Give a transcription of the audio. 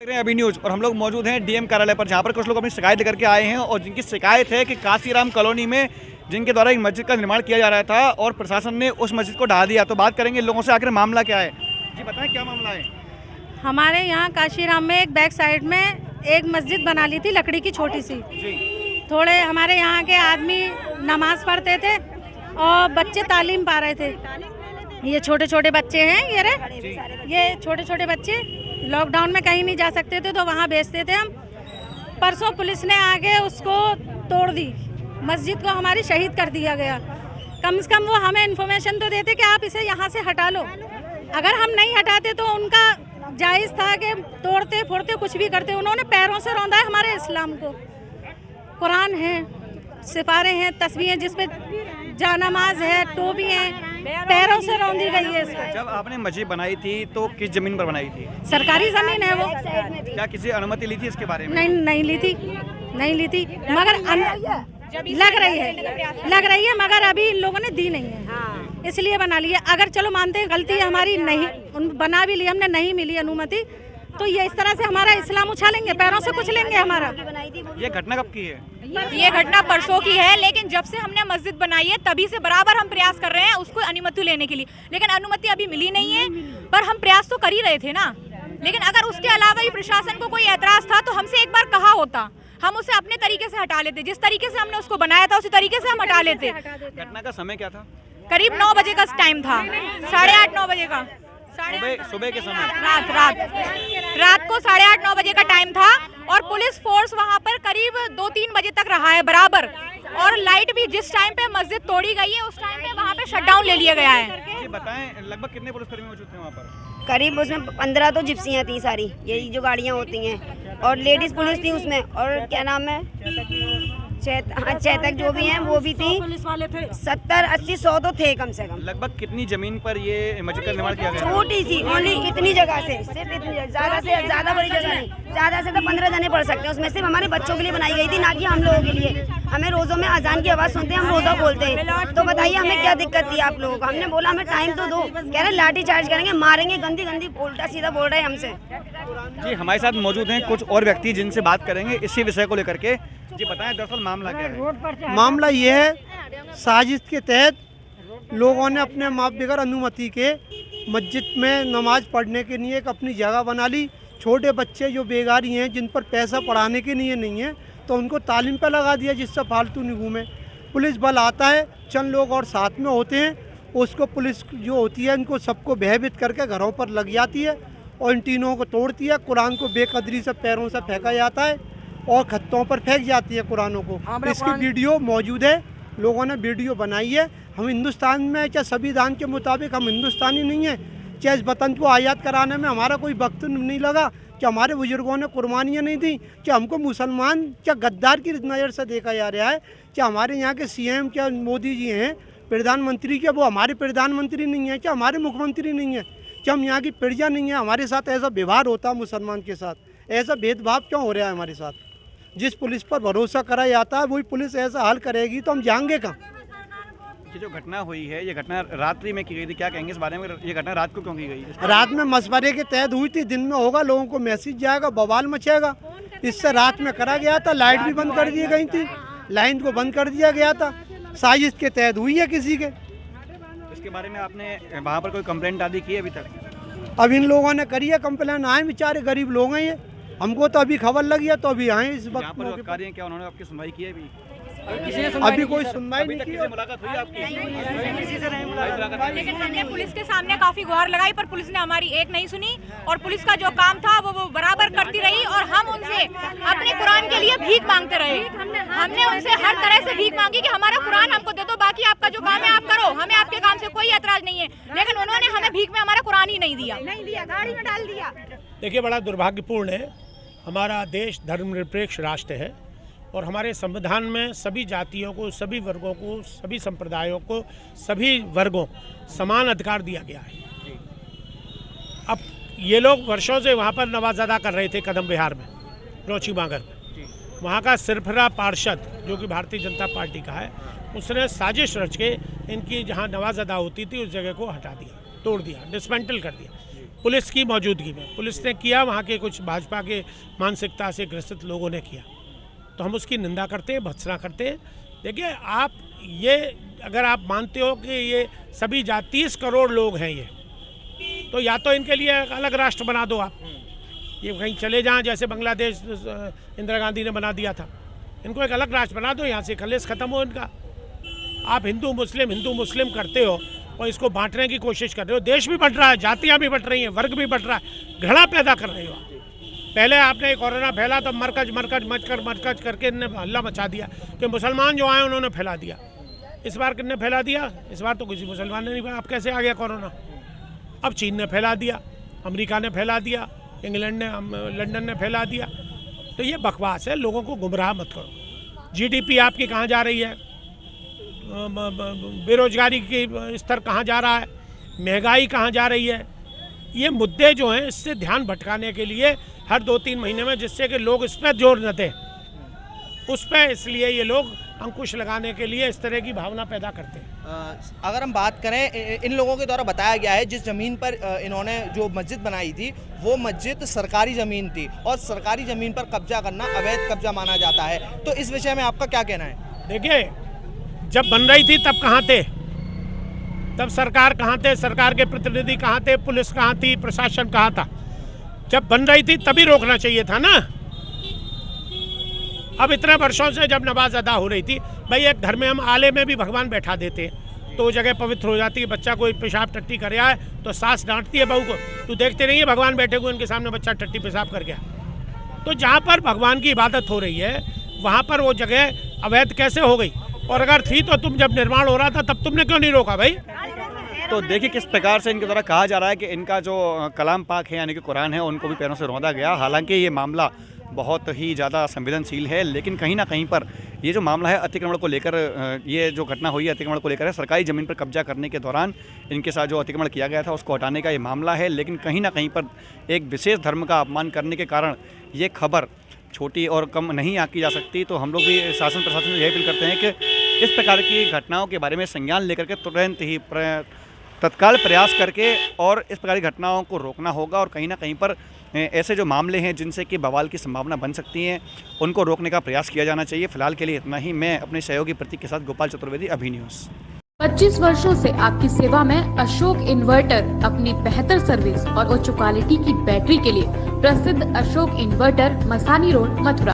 अभी न्यूज और हम लोग मौजूद हैं डीएम कार्यालय पर, जहां पर कुछ लोग अपनी शिकायत लेकर के आए हैं और जिनकी शिकायत है कि काशीराम कॉलोनी में जिनके द्वारा एक मस्जिद का निर्माण किया जा रहा था और प्रशासन ने उस मस्जिद को ढा दिया। तो बात करेंगे लोगों से, आखिर मामला क्या है। जी बताएं, क्या मामला है। हमारे यहाँ काशीराम में एक बैक साइड में एक मस्जिद बना ली थी लकड़ी की छोटी सी। थोड़े हमारे यहाँ के आदमी नमाज पढ़ते थे और बच्चे तालीम पा रहे थे। ये छोटे छोटे बच्चे हैं, ये छोटे छोटे बच्चे लॉकडाउन में कहीं नहीं जा सकते थे तो वहाँ भेजते थे हम। परसों पुलिस ने आके उसको तोड़ दी, मस्जिद को हमारी शहीद कर दिया गया। कम से कम वो हमें इन्फॉर्मेशन तो देते कि आप इसे यहाँ से हटा लो। अगर हम नहीं हटाते तो उनका जायज़ था कि तोड़ते फोड़ते कुछ भी करते। उन्होंने पैरों से रौंदा है हमारे इस्लाम को। कुरान है, सिपारे हैं, तस्वीरें जिसपे जानमाज है, टोपी है, पैरों से रौंदी गई है इसको। जब आपने मस्जिद बनाई थी तो किस जमीन पर बनाई थी। सरकारी जमीन है वो। क्या किसी अनुमति ली थी इसके बारे में। नहीं ली थी मगर लग रही है मगर अभी इन लोगों ने दी नहीं है, इसलिए बना लिया। अगर चलो मानते हैं गलती हमारी, नहीं बना भी ली हमने, नहीं मिली अनुमति तो ये इस तरह से हमारा इस्लाम उछालेंगे, पैरों से कुछ लेंगे हमारा। ये घटना कब की है। ये घटना परसों की है, लेकिन जब से हमने मस्जिद बनाई है तभी से बराबर हम प्रयास कर रहे हैं उसको अनुमति लेने के लिए, लेकिन अनुमति अभी मिली नहीं है। पर हम प्रयास तो कर ही रहे थे ना। लेकिन अगर उसके अलावा ही प्रशासन को कोई ऐतराज था तो हमसे एक बार कहा होता, हम उसे अपने तरीके से हटा लेते। जिस तरीके से हमने उसको बनाया था उसी तरीके से हम हटा लेते। घटना का समय क्या था। करीब 9 बजे का टाइम था, 8:30-9 बजे का। सुबह के समय, रात को 8:30-9 बजे का टाइम था और पुलिस फोर्स वहां पर करीब 2-3 बजे तक रहा है बराबर। और लाइट भी जिस टाइम पे मस्जिद तोड़ी गई है उस टाइम पे वहां पे शटडाउन ले लिया गया है। जी बताएं, लगभग कितने पुलिसकर्मी मौजूद थे वहाँ पर। करीब उसमें 15 तो जिप्सियाँ थी सारी, यही जो गाड़ियाँ होती हैं, और लेडीज पुलिस थी उसमें। और क्या नाम है, चेतक जो भी हैं वो भी थी। 70-80-100 तो थे कम से कम। लगभग कितनी जमीन पर ये मस्जिद का निर्माण किया गया। छोटी सी, ओनली इतनी जगह से, सिर्फ इतनी, ज्यादा से ज्यादा बड़ी जगह नहीं, ज्यादा से तो 15 जने पढ़ सकते हैं उसमें। सिर्फ हमारे बच्चों के लिए बनाई गई थी, ना कि हम लोगों के लिए। हमें रोजों में अजान की आवाज़ सुनते हैं, हम रोजा बोलते हैं। तो बताइए हमें क्या दिक्कत थी आप लोगों को। हमने बोला हमें टाइम तो दो, कह रहे लाठी चार्ज करेंगे, मारेंगे, गंदी गंदी उल्टा सीधा बोल रहे हैं हमसे। जी हमारे साथ मौजूद हैं कुछ और व्यक्ति जिनसे बात करेंगे इसी विषय को लेकर के। जी बताएं, दरअसल मामला क्या है। मामला ये है, साजिश के तहत लोगों ने अपने माप बगैर अनुमति के मस्जिद में नमाज पढ़ने के लिए एक अपनी जगह बना ली। छोटे बच्चे जो बेगारी हैं, जिन पर पैसा पढ़ाने के लिए नहीं है, तो उनको तालीम पे लगा दिया जिससे फालतू नहीं घूमे। पुलिस बल आता है, चंद लोग और साथ में होते हैं, उसको पुलिस जो होती है इनको सबको भयभीत करके घरों पर लग जाती है और इन तीनों को तोड़ती है। कुरान को बेकदरी से पैरों से फेंका जाता है और खत्तों पर फेंक जाती है कुरानों को। इसकी वीडियो मौजूद है, लोगों ने वीडियो बनाई है। हम हिंदुस्तान में, चाहे संविधान के मुताबिक हम हिंदुस्तानी नहीं है, चाहे इस वतन को आज़ाद कराने में हमारा कोई वक्त नहीं लगा, क्या हमारे बुजुर्गों ने कुर्बानियाँ नहीं दी, क्या हमको मुसलमान क्या गद्दार की नज़र से देखा जा रहा है। क्या हमारे यहाँ के CM क्या मोदी जी हैं, प्रधानमंत्री क्या वो हमारे प्रधानमंत्री नहीं है, क्या हमारे मुख्यमंत्री नहीं है, क्या हम यहाँ की प्रजा नहीं है। हमारे साथ ऐसा व्यवहार होता है मुसलमान के साथ, ऐसा भेदभाव क्यों हो रहा है हमारे साथ। जिस पुलिस पर भरोसा करा जाता है वही पुलिस ऐसा हाल करेगी तो हम जाएंगे कहाँ। ये जो घटना हुई है, ये घटना रात्रि में की गई थी, क्या कहेंगे इस बारे में। ये घटना रात को क्यों की गई। रात में मशवरे के तहत हुई थी, दिन में होगा, लोगों को मैसेज जाएगा, बवाल मचेगा, इससे रात में करा गया था। लाइट भी बंद कर दी गई थी, लाइन को बंद कर दिया गया था, साजिश के तहत हुई है किसी के। इसके बारे में आपने वहाँ पर कोई कंप्लेंट आदि की है अभी तक। अब इन लोगों ने करी है कंप्लेन, आए बेचारे गरीब लोग हैं ये, हमको तो अभी खबर लगी है तो अभी आए इस वक्त। क्या उन्होंने आपकी सुनवाई की है अभी। अभी कोई सुनवाई नहीं की। मुलाकात हुई आपकी। लेकिन हमने पुलिस के सामने काफी गुहार लगाई पर पुलिस ने हमारी एक नहीं सुनी और पुलिस का जो काम था वो बराबर करती रही और हम उनसे अपने कुरान के लिए भीख मांगते रहे। हमने उनसे हर तरह से भीख मांगी कि हमारा कुरान हमको दे दो, बाकी आपका जो काम है आप करो, हमें आपके काम से कोई ऐतराज नहीं है। लेकिन उन्होंने हमें भीख में हमारा कुरान ही नहीं दिया, गाड़ी में डाल दिया। देखिए, बड़ा दुर्भाग्यपूर्ण है। हमारा देश धर्मनिरपेक्ष राष्ट्र है और हमारे संविधान में सभी जातियों को, सभी वर्गों को, सभी संप्रदायों को, सभी वर्गों समान अधिकार दिया गया है। अब ये लोग वर्षों से वहाँ पर नमाज अदा कर रहे थे कदम विहार में, रोची बांगर में। वहाँ का सिरफरा पार्षद जो कि भारतीय जनता पार्टी का है, उसने साजिश रच के इनकी जहाँ नमाज अदा होती थी उस जगह को हटा दिया, तोड़ दिया, डिसमेंटल कर दिया। पुलिस की मौजूदगी में। पुलिस ने किया, वहाँ के कुछ भाजपा के मानसिकता से ग्रसित लोगों ने किया, तो हम उसकी निंदा करते हैं, भर्त्सना करते हैं। देखिए, आप ये अगर आप मानते हो कि ये सभी 30 करोड़ लोग हैं ये, तो या तो इनके लिए एक अलग राष्ट्र बना दो आप, ये कहीं चले जाएं, जैसे बांग्लादेश इंदिरा गांधी ने बना दिया था। इनको एक अलग राष्ट्र बना दो, यहाँ से कलेश खत्म हो इनका। आप हिंदू मुस्लिम करते हो और इसको बांटने की कोशिश कर रहे हो। देश भी बंट रहा है, जातियाँ भी बंट रही हैं, वर्ग भी बंट रहा है, घृणा पैदा कर रहे हो। पहले आपने कोरोना फैला तो मरकज करके इनने हल्ला मचा दिया कि मुसलमान जो आए उन्होंने फैला दिया। इस बार किसने फैला दिया? इस बार तो किसी मुसलमान ने नहीं फैला। अब कैसे आ गया कोरोना? अब चीन ने फैला दिया, अमेरिका ने फैला दिया, इंग्लैंड ने, लंदन ने फैला दिया। तो ये बकवास है, लोगों को गुमराह मत करो। जीडीपी आपकी कहाँ जा रही है, बेरोजगारी की स्तर कहाँ जा रहा है, महंगाई कहाँ जा रही है, ये मुद्दे जो हैं इससे ध्यान भटकाने के लिए हर 2-3 महीने में, जिससे कि लोग इस पर जोर न दें, उस पर इसलिए ये लोग अंकुश लगाने के लिए इस तरह की भावना पैदा करते हैं। अगर हम बात करें, इन लोगों के द्वारा बताया गया है जिस ज़मीन पर इन्होंने जो मस्जिद बनाई थी वो मस्जिद सरकारी ज़मीन थी और सरकारी ज़मीन पर कब्जा करना अवैध कब्जा माना जाता है। तो इस विषय में आपका क्या कहना है? देखिए, जब बन रही थी तब कहाँ थे? तब सरकार कहाँ थे? सरकार के प्रतिनिधि कहाँ थे? पुलिस कहाँ थी? प्रशासन कहाँ था? जब बन रही थी तभी रोकना चाहिए था ना। अब इतने वर्षों से जब नमाज अदा हो रही थी, भाई एक घर में हम आले में भी भगवान बैठा देते हैं तो वो जगह पवित्र हो जाती है। बच्चा कोई पेशाब टट्टी कर आए तो सास डांटती है बहू को, तू देखते नहीं है भगवान बैठे हुए उनके सामने बच्चा टट्टी पेशाब कर गया। तो जहाँ पर भगवान की इबादत हो रही है वहाँ पर वो जगह अवैध कैसे हो गई? और अगर थी तो तुम जब निर्माण हो रहा था तब तुमने क्यों नहीं रोका भाई? तो देखिए किस प्रकार से इनके द्वारा कहा जा रहा है कि इनका जो कलाम पाक है यानी कि कुरान है उनको भी पैरों से रौंदा गया। हालांकि ये मामला बहुत ही ज़्यादा संवेदनशील है, लेकिन कहीं ना कहीं पर ये जो मामला है अतिक्रमण को लेकर, ये जो घटना हुई है अतिक्रमण को लेकर है। सरकारी ज़मीन पर कब्जा करने के दौरान इनके साथ जो अतिक्रमण किया गया था उसको हटाने का ये मामला है, लेकिन कहीं ना कहीं पर एक विशेष धर्म का अपमान करने के कारण ये खबर छोटी और कम नहीं आंकी जा सकती। तो हम लोग भी शासन प्रशासन से यही अपील करते हैं कि इस प्रकार की घटनाओं के बारे में संज्ञान लेकर के तुरंत ही तत्काल प्रयास करके और इस प्रकार की घटनाओं को रोकना होगा। और कहीं ना कहीं पर ऐसे जो मामले हैं जिनसे कि बवाल की संभावना बन सकती है उनको रोकने का प्रयास किया जाना चाहिए। फिलहाल के लिए इतना ही। मैं अपने सहयोगी प्रतीक के साथ गोपाल चतुर्वेदी, अभी न्यूज़। 25 वर्षों से आपकी सेवा में अशोक इन्वर्टर अपनी बेहतर सर्विस और उच्च क्वालिटी की बैटरी के लिए प्रसिद्ध अशोक इन्वर्टर, मसानी रोड, मथुरा।